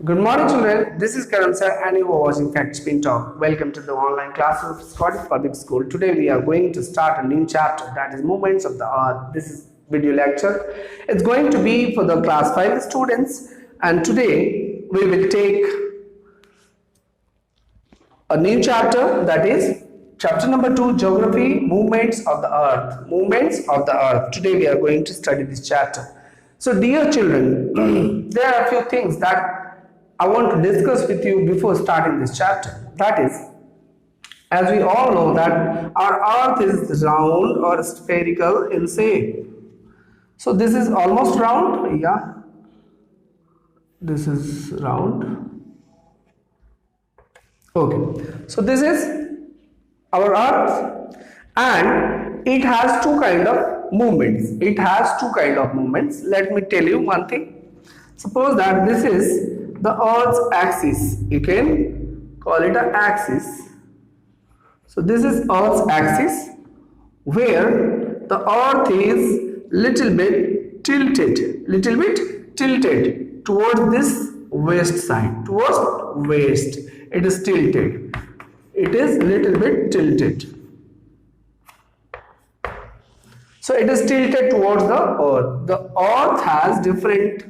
Good morning, children. This is Karan sir, and you are watching Fact Spin Talk. Welcome to the online class of Scottish Public School. Today, we are going to start a new chapter, that is Movements of the Earth. This is video lecture. It's going to be for the class 5 students, and today we will take a new chapter, that is chapter number 2, Geography, Movements of the Earth. Movements of the Earth. Today, we are going to study this chapter. So, dear children, there are a few things that I want to discuss with you before starting this chapter. That is, as we all know that our earth is round or spherical in shape. So this is almost round, yeah. This is round. Okay. So this is our earth and it has two kind of movements. Let me tell you one thing. Suppose that this is the earth's axis. You can call it an axis. So this is earth's axis where the earth is little bit tilted towards this west side, towards west. It is tilted. It is little bit tilted. So it is tilted towards the earth. The earth has different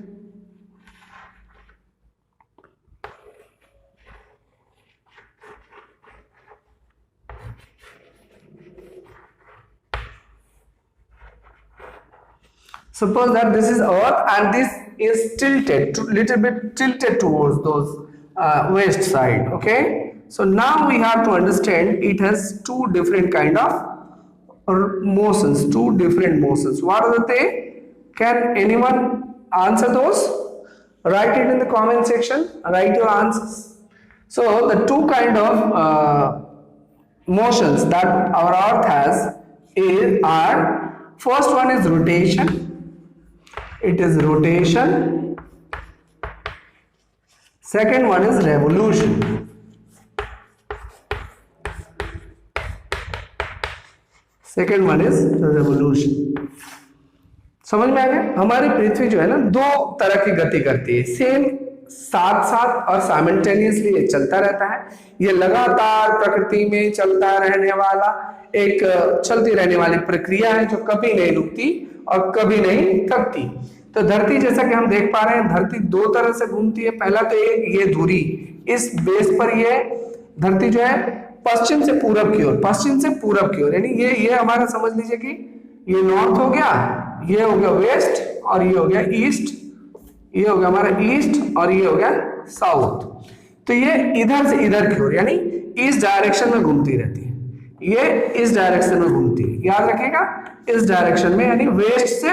Suppose that this is earth and this is tilted, little bit tilted towards those west side, okay? So now we have to understand it has two different kind of motions, What are they? Can anyone answer those? Write it in the comment section, write your answers. So the two kind of motions that our earth has are, first one is rotation. It is rotation. Second one is revolution. समझ में आ गया? हमारी पृथ्वी जो है ना दो तरह की गति करती है, सेम साथ साथ और साइमल्टेनियसली ये चलता रहता है. ये लगातार प्रकृति में चलता रहने वाला एक चलती रहने वाली प्रक्रिया है जो कभी नहीं रुकती और कभी नहीं थकती. तो धरती जैसा कि हम देख पा रहे हैं, धरती दो तरह से घूमती है. पहला तो ये धुरी, इस बेस पर ये धरती जो है पश्चिम से पूरब की ओर, यानी ये हमारा समझ लीजिए कि ये नॉर्थ हो गया, ये हो गया वेस्ट और ये हो गया ईस्ट, ये हो गया हमारा ईस्ट और ये हो गया साउथ. तो ये इधर से इधर की ओर यानी इस डायरेक्शन में घूमती रहती है, ये इस डायरेक्शन में घूमती है. याद रखिएगा, इस डायरेक्शन में यानी वेस्ट से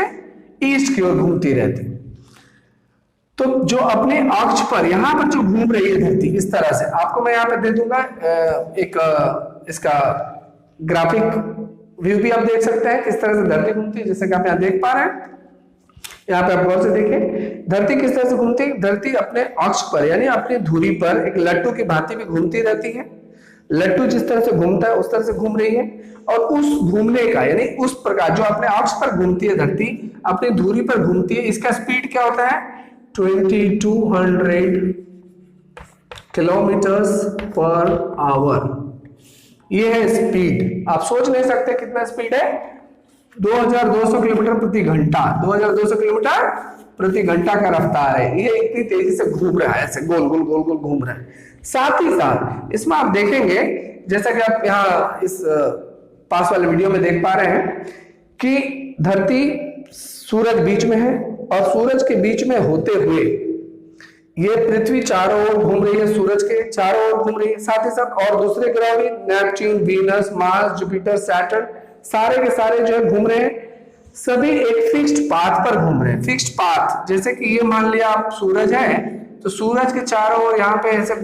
ईस्ट की ओर घूमती रहती. तो जो अपने अक्ष पर यहां पर जो घूम रही है धरती इस तरह से, आपको मैं यहां पर दे दूंगा एक इसका ग्राफिक व्यू भी आप देख सकते हैं किस तरह से धरती घूमती है. जैसे कि आप यहां देख पा रहे हैं, यहाँ पे आप गौर से देखें धरती किस तरह से घूमती है. धरती अपने अक्ष पर यानी अपनी धुरी पर एक लट्टू की भांति भी घूमती रहती है. लट्टू जिस तरह से घूमता है उस तरह से घूम रही है, और उस घूमने का यानी उस प्रकार जो अपने अक्ष पर घूमती है धरती, अपनी धुरी पर घूमती है, इसका स्पीड क्या होता है 2200 किलोमीटर्स पर आवर. ये है स्पीड. आप सोच नहीं सकते कितना स्पीड है, 2200 किलोमीटर प्रति घंटा. 2200 किलोमीटर प्रति घंटा का रफ्तार है. ये इतनी तेजी से घूम रहा है, ऐसे गोल गोल घूम रहा है. साथ ही साथ इसमें आप देखेंगे, जैसा कि आप यहाँ इस पास वाले वीडियो में देख पा रहे हैं कि धरती सूरज बीच में है और सूरज के बीच में होते हुए ये पृथ्वी चारों ओर घूम रही है, सूरज के चारों ओर घूम रही है. साथ ही साथ और दूसरे ग्रह भी, Neptune, Venus, Mars, Jupiter, Saturn, सारे के सारे जो है घूम रहे हैं. सभी एक फिक्स्ड पाथ पर घूम रहे हैं. फिक्स्ड पाथ, जैसे कि ये मान लिया आप सूरज है, तो सूरज के चारों ओर यहाँ पे ऐसे,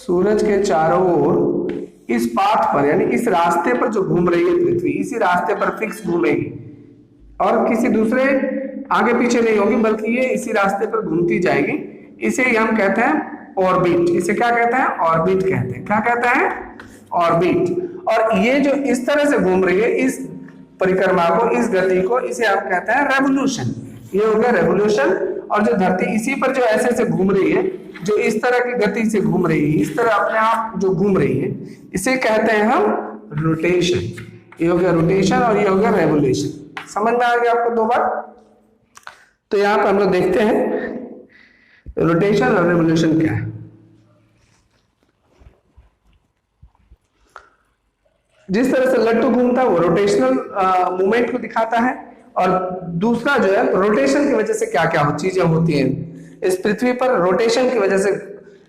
सूरज के चारों ओर इस पाथ पर यानी इस रास्ते पर जो घूम रही है पृथ्वी, इसी रास्ते पर फिक्स घूमेगी और किसी दूसरे आगे पीछे नहीं होगी, बल्कि ये इसी रास्ते पर घूमती जाएगी. इसे हम कहते हैं ऑर्बिट. इसे क्या कहते हैं? ऑर्बिट कहते हैं. क्या कहते हैं? ऑर्बिट. और ये जो इस तरह से घूम रही है, इस परिक्रमा को, इस गति को, इसे आप कहते हैं रेवोल्यूशन. ये हो गया रेवोल्यूशन. और जो धरती इसी पर जो ऐसे ऐसे घूम रही है, जो इस तरह की गति से घूम रही है, इस तरह अपने आप जो घूम रही है, इसे कहते हैं हम रोटेशन। ये हो गया रोटेशन और ये हो गया रेवोल्यूशन। समझ में आ गया आपको दो बार? तो यहां पर हम लोग देखते हैं रोटेशन और रेवोल्यूशन क्या है। जिस तरह से लट्टू घूमता है वो रोटेशनल मूवमेंट को दिखाता है, और दूसरा जो है रोटेशन की वजह से क्या क्या चीजें होती हैं इस पृथ्वी पर। रोटेशन की वजह से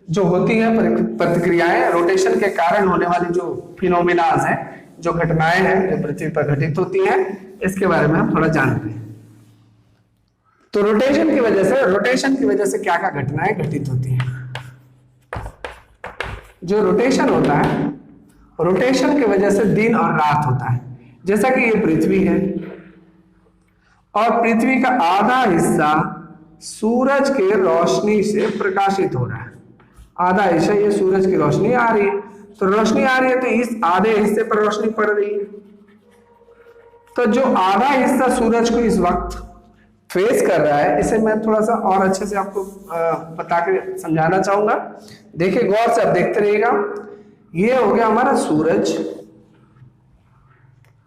जो होती है प्रतिक्रियाएं, रोटेशन के कारण होने वाली जो फिनोमिनाज हैं, जो घटनाएं हैं जो पृथ्वी पर घटित होती हैं, इसके बारे में हम थोड़ा जानते हैं। तो रोटेशन की वजह से क्या क्या घटनाएं घटित होती हैं। जो रोटेशन होता है, रोटेशन की वजह से दिन और रात होता है। जैसा कि ये पृथ्वी है और पृथ्वी का आधा हिस्सा सूरज के रोशनी से प्रकाशित हो रहा है। आधा हिस्सा ये सूरज की रोशनी आ रही है, तो रोशनी आ रही है तो इस आधे हिस्से पर रोशनी पड़ रही है। तो जो आधा हिस्सा सूरज को इस वक्त फेस कर रहा है, इसे मैं थोड़ा सा और अच्छे से आपको बता के समझाना चाहूंगा। देखिए गौर से आप देखते रहिएगा। ये हो गया हमारा सूरज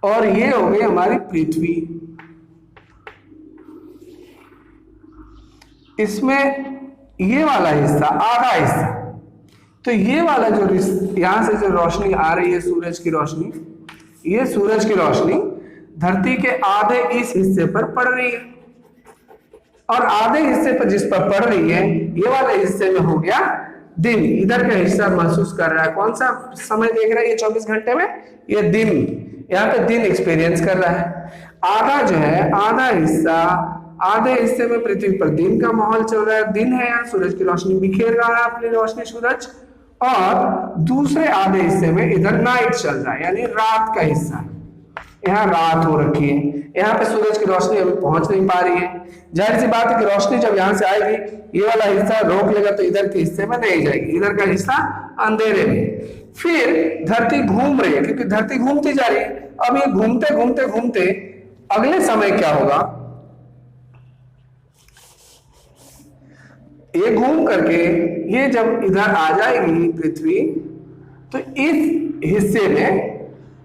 और ये हो गई हमारी पृथ्वी। इसमें ये वाला हिस्सा, आधा हिस्सा, तो ये वाला जो यहां से जो रोशनी आ रही है, सूरज की रोशनी, ये सूरज की रोशनी धरती के आधे इस हिस्से पर पड़ रही है, और आधे हिस्से पर जिस पर पड़ रही है, ये वाले हिस्से में हो गया दिन। इधर का हिस्सा महसूस कर रहा है, कौन सा समय देख रहा है ये 24 घंटे में, ये दिन, यहाँ पे दिन एक्सपीरियंस कर रहा है। आधा जो है, आधा हिस्सा, आधे हिस्से में पृथ्वी पर दिन का माहौल चल रहा है, दिन है यहाँ, सूरज की रोशनी बिखेर रहा है अपनी रोशनी सूरज, और दूसरे आधे हिस्से में इधर नाइट चल रहा है, यानी रात का हिस्सा, यहाँ रात हो रखी है। यहाँ पे सूरज की रोशनी अभी पहुंच नहीं पा रही है। जाहिर सी बात है कि रोशनी जब यहाँ से आएगी, ये वाला हिस्सा रोक लेगा तो इधर के हिस्से में नहीं जाएगी, इधर का हिस्सा अंधेरे में। फिर धरती घूम रही है, क्योंकि धरती घूमती जा रही है। अब ये घूमते घूमते घूमते अगले समय क्या होगा, ये घूम करके ये जब इधर आ जाएगी पृथ्वी, तो इस हिस्से में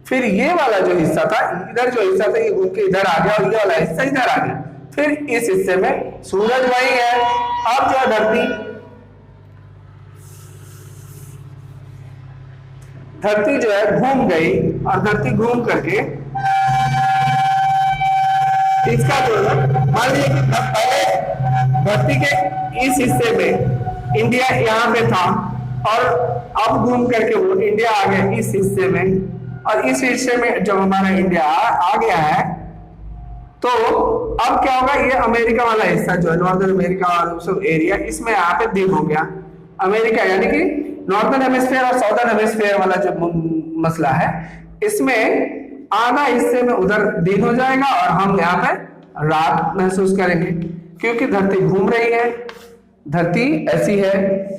फिर ये वाला जो हिस्सा था, इधर जो हिस्सा था, ये घूम के इधर आ गया, और ये वाला हिस्सा इधर आ गया। फिर इस हिस्से में सूरज वही है। अब जो धरती जो है घूम गई, और धरती घूम करके इसका जो है, मान लीजिए कि पहले धरती के इस हिस्से में इंडिया यहाँ पे था, और अब घूम करके वो इंडिया आ गया इस हिस्से में, और इस हिस्से में जब हमारा इंडिया आ गया है, तो अब क्या होगा, ये अमेरिका वाला हिस्सा जो है, नॉर्दर्न अमेरिका और सब एरिया, इसमें यहाँ पे दिन हो गया। अमेरिका यानी कि नॉर्दर्न हेमिस्फीयर और साउदर्न हेमिस्फीयर वाला जो मसला है, इसमें आधा हिस्से में उधर दिन हो जाएगा और हम यहाँ पे रात महसूस करेंगे, क्योंकि धरती घूम रही है, धरती ऐसी है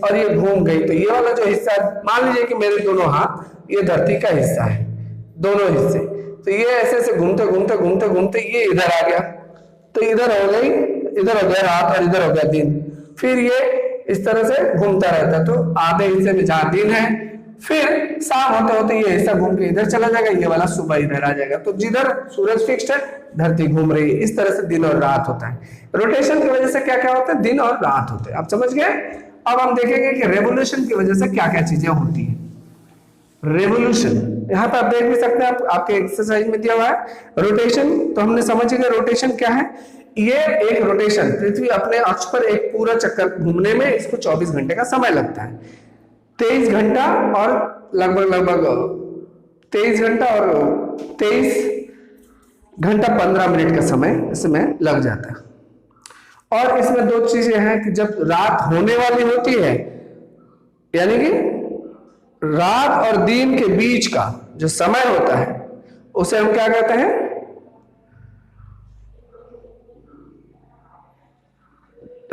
और ये घूम गई। तो ये वाला जो हिस्सा, मान लीजिए कि मेरे दोनों हाथ ये धरती का हिस्सा है, दोनों हिस्से, तो ये ऐसे ऐसे घूमते घूमते घूमते घूमते ये इधर आ गया, तो इधर हो गई, इधर हो गया रात और इधर हो गया दिन। फिर ये इस तरह से घूमता रहता है। तो आधे हिस्से में जहां दिन है, फिर शाम होते होते ये हिस्सा घूम के इधर चला जाएगा, ये वाला सुबह इधर आ जाएगा। तो जिधर सूरज फिक्स्ड है, धरती घूम रही है। इस तरह से दिन और रात होता है। रोटेशन की वजह से क्या क्या होता है, दिन और रात होते हैं। आप समझ गए। अब हम देखेंगे कि रेवोल्यूशन की वजह से क्या क्या चीजें होती है। रेवोल्यूशन यहाँ पे आप देख भी सकते हैं, आपके एक्सरसाइज में दिया हुआ है। रोटेशन तो हमने समझ गया, रोटेशन क्या है। ये एक रोटेशन, पृथ्वी अपने अक्ष पर एक पूरा चक्कर घूमने में इसको 24 घंटे का समय लगता है। 23 घंटा और लगभग 23 घंटा और 23 घंटा 15 मिनट का समय इसमें लग जाता है। और इसमें दो चीजें हैं कि जब रात होने वाली होती है, यानी कि रात और दिन के बीच का जो समय होता है, उसे हम क्या कहते हैं,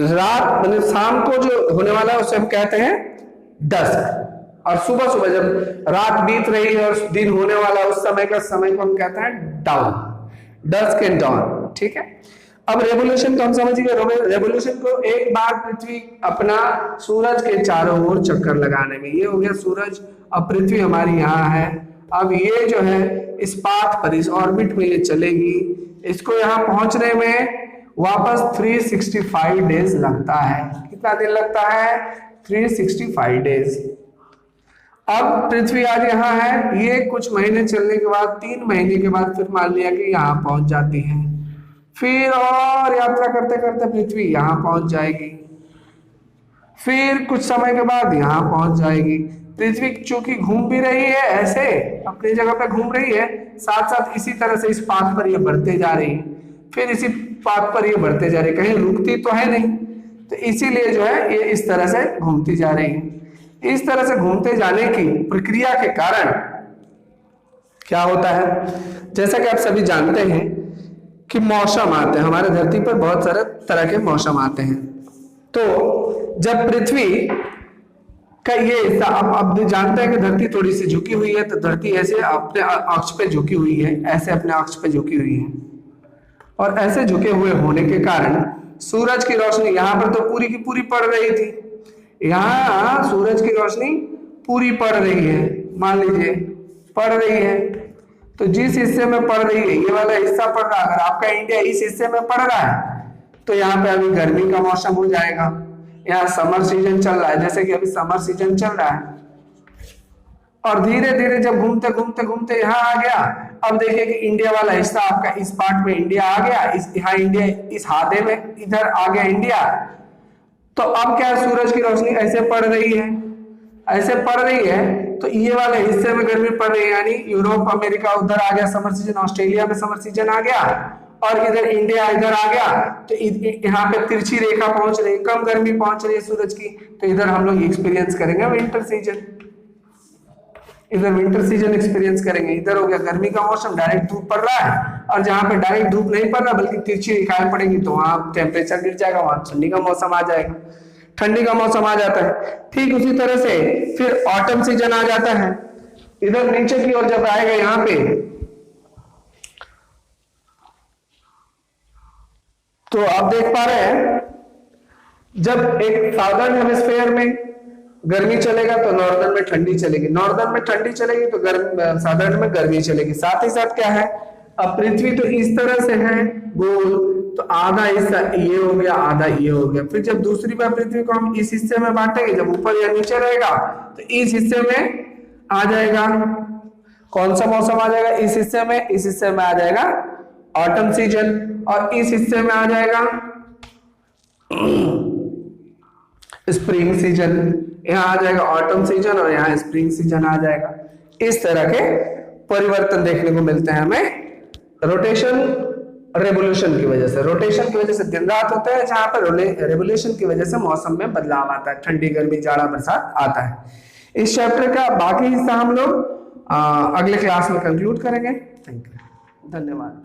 रात मतलब शाम को जो होने वाला है उसे हम कहते हैं डस्क। और सुबह सुबह जब रात बीत रही है और दिन होने वाला उस समय का समय को हम कहते हैं डाउन, डस्क एंड डाउन। ठीक है। अब रेवोल्यूशन तो हम समझ गए। रेवोल्यूशन को एक बार पृथ्वी अपना सूरज के चारों ओर चक्कर लगाने में, ये हो गया सूरज। अब पृथ्वी हमारी यहाँ है, अब ये जो है इस पाथ पर, इस ऑर्बिट में ये चलेगी। इसको यहाँ पहुंचने में वापस 365 डेज लगता है। कितना दिन लगता है? 365 डेज। अब पृथ्वी आज यहाँ है, ये कुछ महीने चलने के बाद, 3 महीने के बाद फिर मान लिया कि यहाँ पहुंच जाती है। फिर और यात्रा करते करते पृथ्वी यहाँ पहुंच जाएगी, फिर कुछ समय के बाद यहाँ पहुंच जाएगी। पृथ्वी चूंकि घूम भी रही है, ऐसे अपनी जगह पे घूम रही है, साथ साथ इसी तरह से इस पाथ पर ये बढ़ते जा रही है, फिर इसी पाथ पर ये बढ़ते जा रही है, कहीं रुकती तो है नहीं, तो इसीलिए जो है ये इस तरह से घूमती जा रही है। इस तरह से घूमते जाने की प्रक्रिया के कारण क्या होता है, जैसा कि आप सभी जानते हैं कि मौसम आते हैं हमारे धरती पर, बहुत सारे तरह के मौसम आते हैं। तो जब पृथ्वी का ये हिस्सा, अब जानते हैं कि धरती थोड़ी सी झुकी हुई है, तो धरती ऐसे अपने अक्ष पे झुकी हुई है, ऐसे अपने अक्ष पे झुकी हुई है, और ऐसे झुके हुए होने के कारण सूरज की रोशनी यहाँ पर तो पूरी की पूरी पड़ रही थी, यहाँ सूरज की रोशनी पूरी पड़ रही है, मान लीजिए पड़ रही है। तो जिस हिस्से में पड़ रही है, ये वाला हिस्सा पड़ रहा है, अगर आपका इंडिया इस हिस्से में पड़ रहा है तो यहाँ पे अभी गर्मी का मौसम हो जाएगा। यहाँ समर सीजन चल रहा है, जैसे कि अभी समर सीजन चल रहा है, और धीरे धीरे जब घूमते घूमते घूमते यहाँ आ गया, अब देखिए कि इंडिया वाला हिस्सा आपका इस पार्ट में इंडिया आ गया, इस यहाँ इंडिया इस हाथे में इधर आ गया इंडिया। तो अब क्या है, सूरज की रोशनी ऐसे पड़ रही है, ऐसे पड़ रही है, तो ये वाले हिस्से में गर्मी पड़ रही है, यानी यूरोप अमेरिका उधर आ गया समर सीजन, ऑस्ट्रेलिया में समर सीजन आ गया, और इधर इंडिया इधर आ गया, तो यहाँ पे तिरछी रेखा पहुंच रही है, कम गर्मी पहुंच रही है सूरज की, तो इधर हम लोग एक्सपीरियंस करेंगे विंटर सीजन, इधर विंटर सीजन एक्सपीरियंस करेंगे। इधर हो गया गर्मी का मौसम, डायरेक्ट धूप पड़ रहा है, और जहां पे डायरेक्ट धूप नहीं पड़ रहा बल्कि तिरछी रेखाएं पड़ेंगी, तो वहां टेम्परेचर गिर जाएगा, वहां ठंडी का मौसम आ जाएगा, ठंडी का मौसम आ जाता है। ठीक उसी तरह से फिर ऑटम सीजन आ जाता है, इधर नीचे की ओर जब आएगा यहाँ पे, तो आप देख पा रहे हैं जब एक साउदर्न हेमिस्फीयर में गर्मी चलेगा तो नॉर्दर्न में ठंडी चलेगी, नॉर्दर्न में ठंडी चलेगी तो साउदर्न में गर्मी चलेगी। साथ ही साथ क्या है, अब पृथ्वी तो इस तरह से है गोल, तो आधा हिस्सा ये हो गया, आधा ये हो गया। फिर जब दूसरी बार पृथ्वी को हम इस हिस्से में बांटेंगे, जब ऊपर या नीचे रहेगा तो इस हिस्से में आ जाएगा, कौन सा मौसम आ जाएगा इस हिस्से में, इस हिस्से में आ जाएगा ऑटम सीजन, और इस हिस्से में आ जाएगा स्प्रिंग सीजन, यहाँ आ जाएगा ऑटम सीजन, और यहाँ स्प्रिंग सीजन आ जाएगा। इस तरह के परिवर्तन देखने को मिलते हैं हमें रोटेशन रेवोल्यूशन की वजह से। रोटेशन की वजह से दिन रात होता है, जहां पर रेवोल्यूशन की वजह से मौसम में बदलाव आता है, ठंडी गर्मी जाड़ा बरसात आता है। इस चैप्टर का बाकी हिस्सा हम लोग अगले क्लास में कंक्लूड करेंगे। थैंक यू, धन्यवाद।